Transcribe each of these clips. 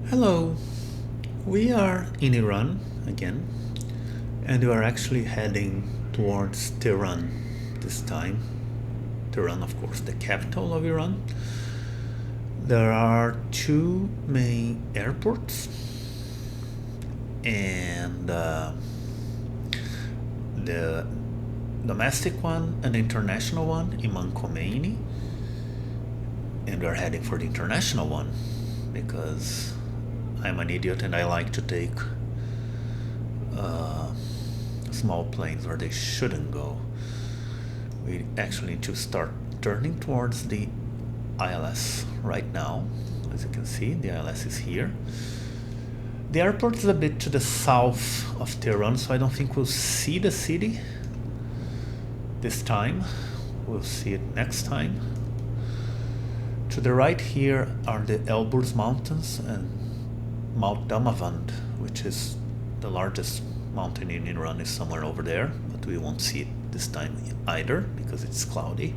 Hello, we are in Iran again, and we are actually heading towards Tehran this time. Tehran, of course, the capital of Iran. There are two main airports, and the domestic one and the international one, Imam Khomeini, and we are heading for the international one because I'm an idiot and I like to take small planes where they shouldn't go. We actually need to start turning towards the ILS right now. As you can see, the ILS is here. The airport is a bit to the south of Tehran, so I don't think we'll see the city this time. We'll see it next time. To the right here are the Elburz Mountains and Mount Damavand, which is the largest mountain in Iran, is somewhere over there, but we won't see it this time either because it's cloudy.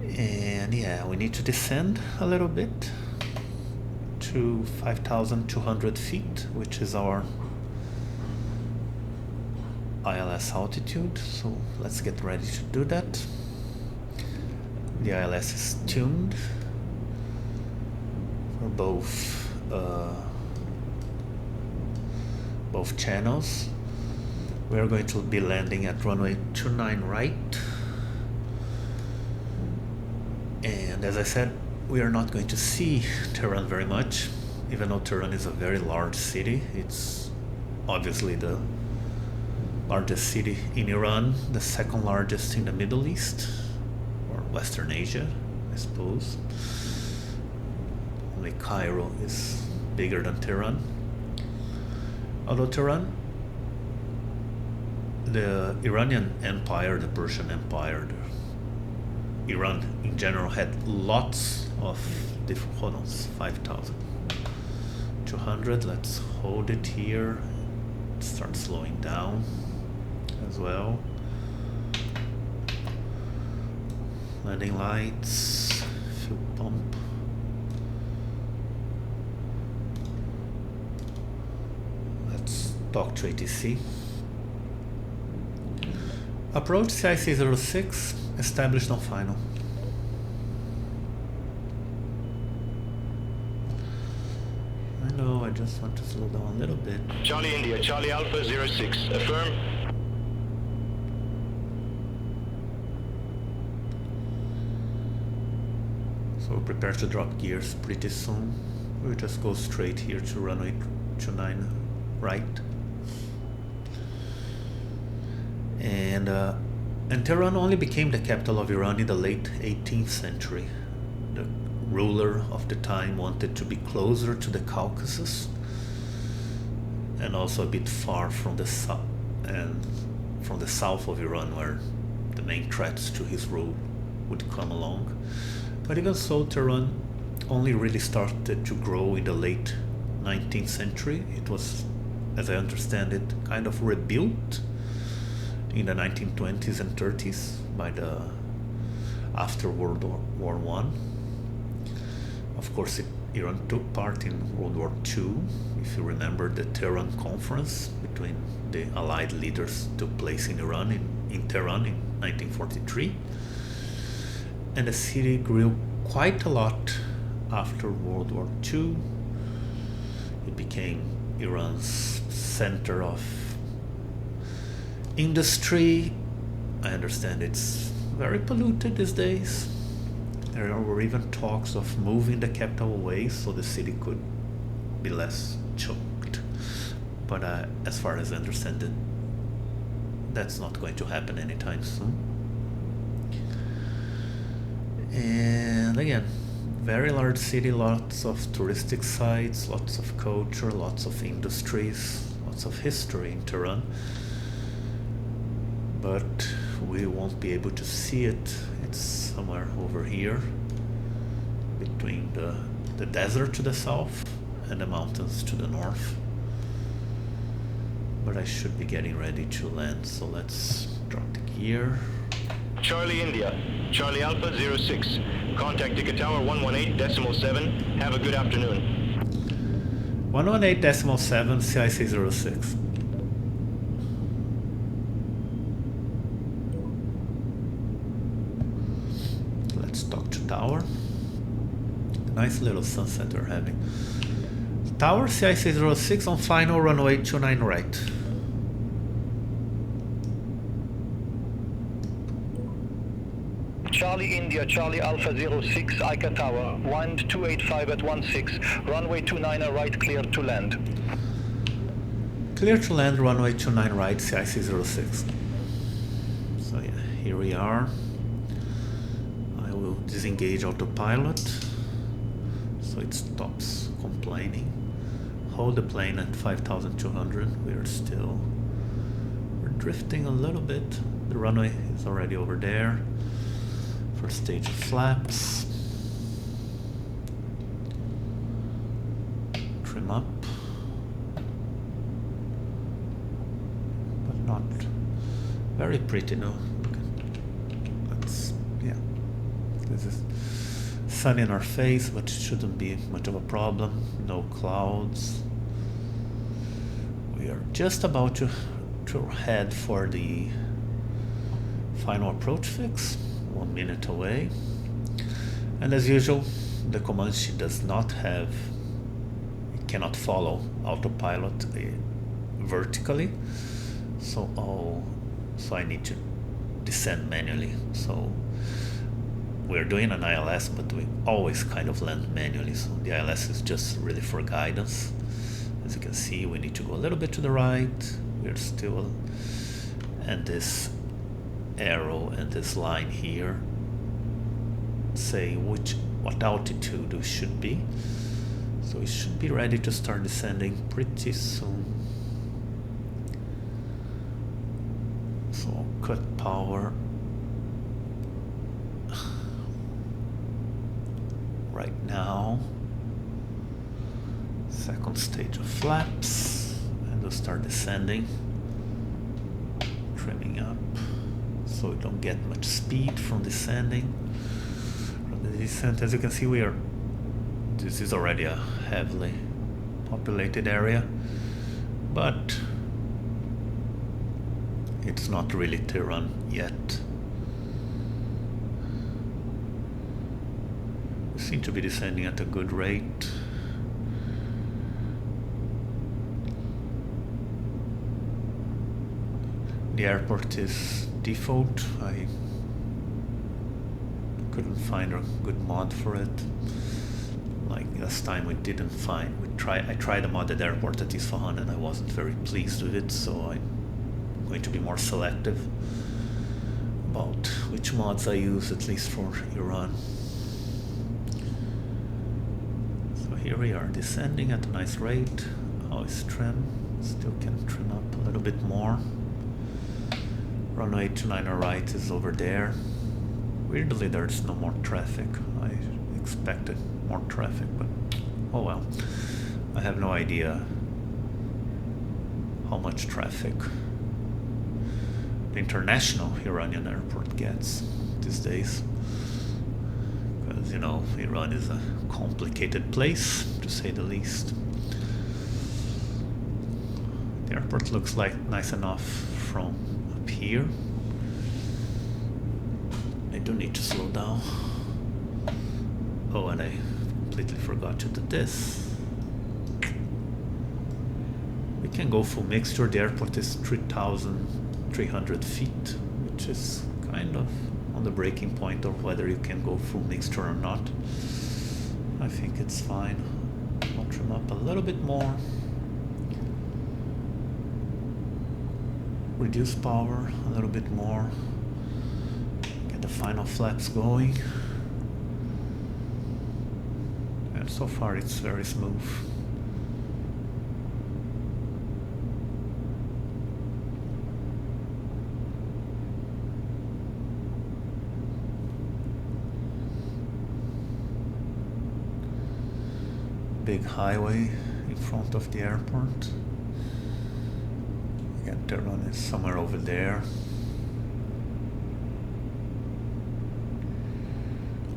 And yeah, we need to descend a little bit to 5,200 feet, which is our ILS altitude. So let's get ready to do that. The ILS is tuned for both channels. We are going to be landing at runway 29 right, and as I said, we are not going to see Tehran very much, even though Tehran is a very large city. It's obviously the largest city in Iran, the second largest in the Middle East or Western Asia, I suppose. Only Cairo is bigger than Tehran. Although Tehran, the Iranian Empire, the Persian Empire, Iran in general had lots of different, hold on, 5,200, let's hold it here, start slowing down as well. Landing lights, fuel pump. Let's talk to ATC. Approach CIC-06, established on final. I know, I just want to slow down a little bit. Charlie India, Charlie Alpha 06, affirm. So prepare to drop gears pretty soon. We'll just go straight here to runway 29 right. And Tehran only became the capital of Iran in the late 18th century. The ruler of the time wanted to be closer to the Caucasus and also a bit far from the south of Iran, where the main threats to his rule would come along. But even so, Tehran only really started to grow in the late 19th century. It was, as I understand it, kind of rebuilt in the 1920s and 30s after World War I. Of course, Iran took part in World War II. If you remember, the Tehran conference between the Allied leaders took place in Iran, in Tehran in 1943. And the city grew quite a lot after World War II. It became Iran's center of industry. I understand it's very polluted these days. There were even talks of moving the capital away so the city could be less choked. But as far as I understand it, that's not going to happen anytime soon. And again, very large city, lots of touristic sites, lots of culture, lots of industries, lots of history in Tehran. But we won't be able to see it. It's somewhere over here between the desert to the south and the mountains to the north. But I should be getting ready to land, so let's drop the gear. Charlie India, Charlie Alpha 06, contact Ticket Tower 118.7. Have a good afternoon. 118.7 CIC06. Let's talk to Tower. Nice little sunset we're having. Tower CIC06 on final runway 29 right. Charlie India, Charlie Alpha 06, Ica Tower, wind 285 at 16, runway 29 right, clear to land. Clear to land, runway 29 right, CIC06. So yeah, here we are. I will disengage autopilot so it stops complaining. Hold the plane at 5,200. We're drifting a little bit. The runway is already over there. First stage of flaps. Trim up. But not very pretty, no. Let's, yeah. This is sun in our face, but it shouldn't be much of a problem. No clouds. We are just about to head for the final approach fix. 1 minute away, and as usual the Comanche does not have, it cannot follow autopilot vertically, so I need to descend manually. So we're doing an ILS, but we always kind of land manually, so the ILS is just really for guidance. As you can see, we need to go a little bit to the right. We're still, and this arrow and this line here say what altitude we should be, so we should be ready to start descending pretty soon. So I'll cut power right now. Second stage of flaps, and we'll start descending, trimming up so we don't get much speed from descending. From the descent, as you can see, this is already a heavily populated area, but it's not really Tehran yet. We seem to be descending at a good rate. The airport is default. I couldn't find a good mod for it. Like last time I tried a modded airport at Isfahan and I wasn't very pleased with it, so I'm going to be more selective about which mods I use, at least for Iran. So here we are, descending at a nice rate. Always trim, still can trim up a little bit more. Runway 29 right is over there. Weirdly, there's no more traffic. I expected more traffic, but oh well. I have no idea how much traffic the international Iranian airport gets these days. Because, you know, Iran is a complicated place, to say the least. The airport looks like nice enough from here. I do need to slow down. Oh, and I completely forgot to do this. We can go full mixture. The airport is 3,300 feet, which is kind of on the breaking point of whether you can go full mixture or not. I think it's fine. I'll trim up a little bit more. Reduce power a little bit more. Get the final flaps going. And so far it's very smooth. Big highway in front of the airport. Again, Tehran is somewhere over there.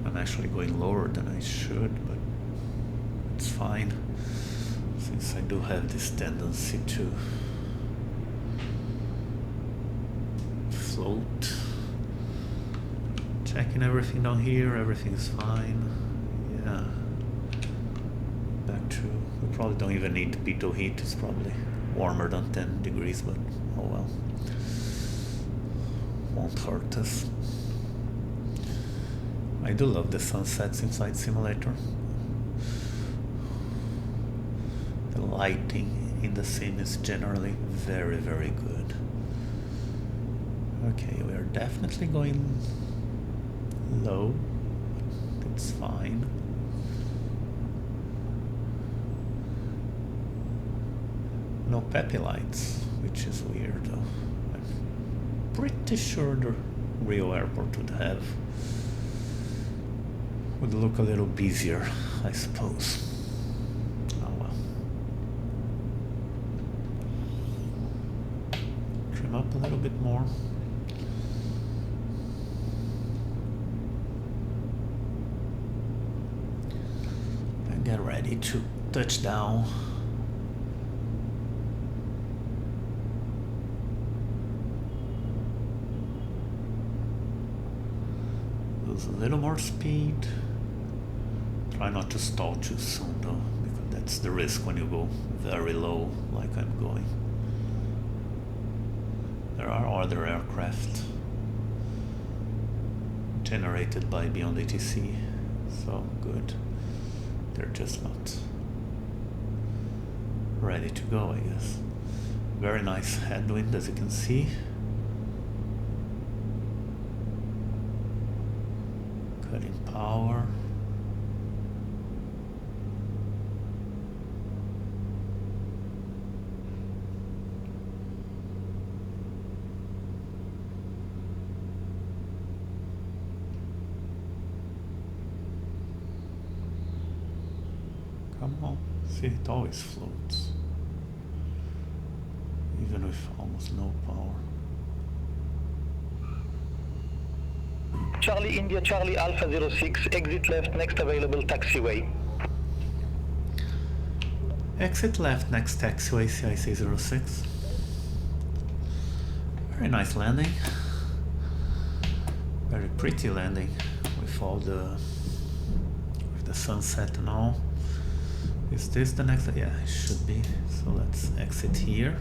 And actually going lower than I should, but it's fine, since I do have this tendency to float. Checking everything down here, everything's fine. Yeah. Back to, we probably don't even need pitot heat, it's probably warmer than 10 degrees, but oh well. Won't hurt us. I do love the sunsets in Flight Simulator. The lighting in the scene is generally very, very good. Okay, we are definitely going low. It's fine. No peppy lights, which is weird though. I'm pretty sure the Rio airport would look a little busier, I suppose. Oh well. Trim up a little bit more. And get ready to touch down. Lose a little more speed. Try not to stall too soon though, because that's the risk when you go very low like I'm going. There are other aircraft generated by Beyond ATC, so good. They're just not ready to go, I guess. Very nice headwind, as you can see. Cutting power. Come on, see, it always floats, even with almost no power. Charlie India, Charlie Alpha 06, exit left, next available taxiway. Exit left, next taxiway, CIC 06. Very nice landing. Very pretty landing with all with the sunset and all. Is this the next? Yeah, it should be. So let's exit here.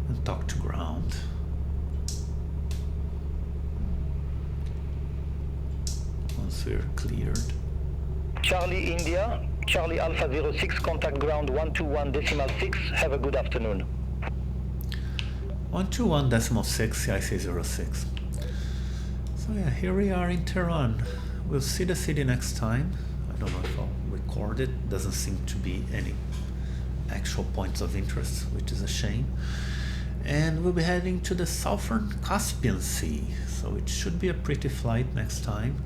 And talk to ground. Once we're cleared. Charlie India, Charlie Alpha 06, contact ground 121.6. Have a good afternoon. 121.6, CIC 06. So yeah, here we are in Tehran. We'll see the city next time. I don't know if I'll record it. Doesn't seem to be any actual points of interest, which is a shame. And we'll be heading to the southern Caspian Sea. So it should be a pretty flight next time.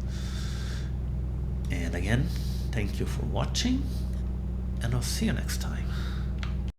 And again, thank you for watching, and I'll see you next time.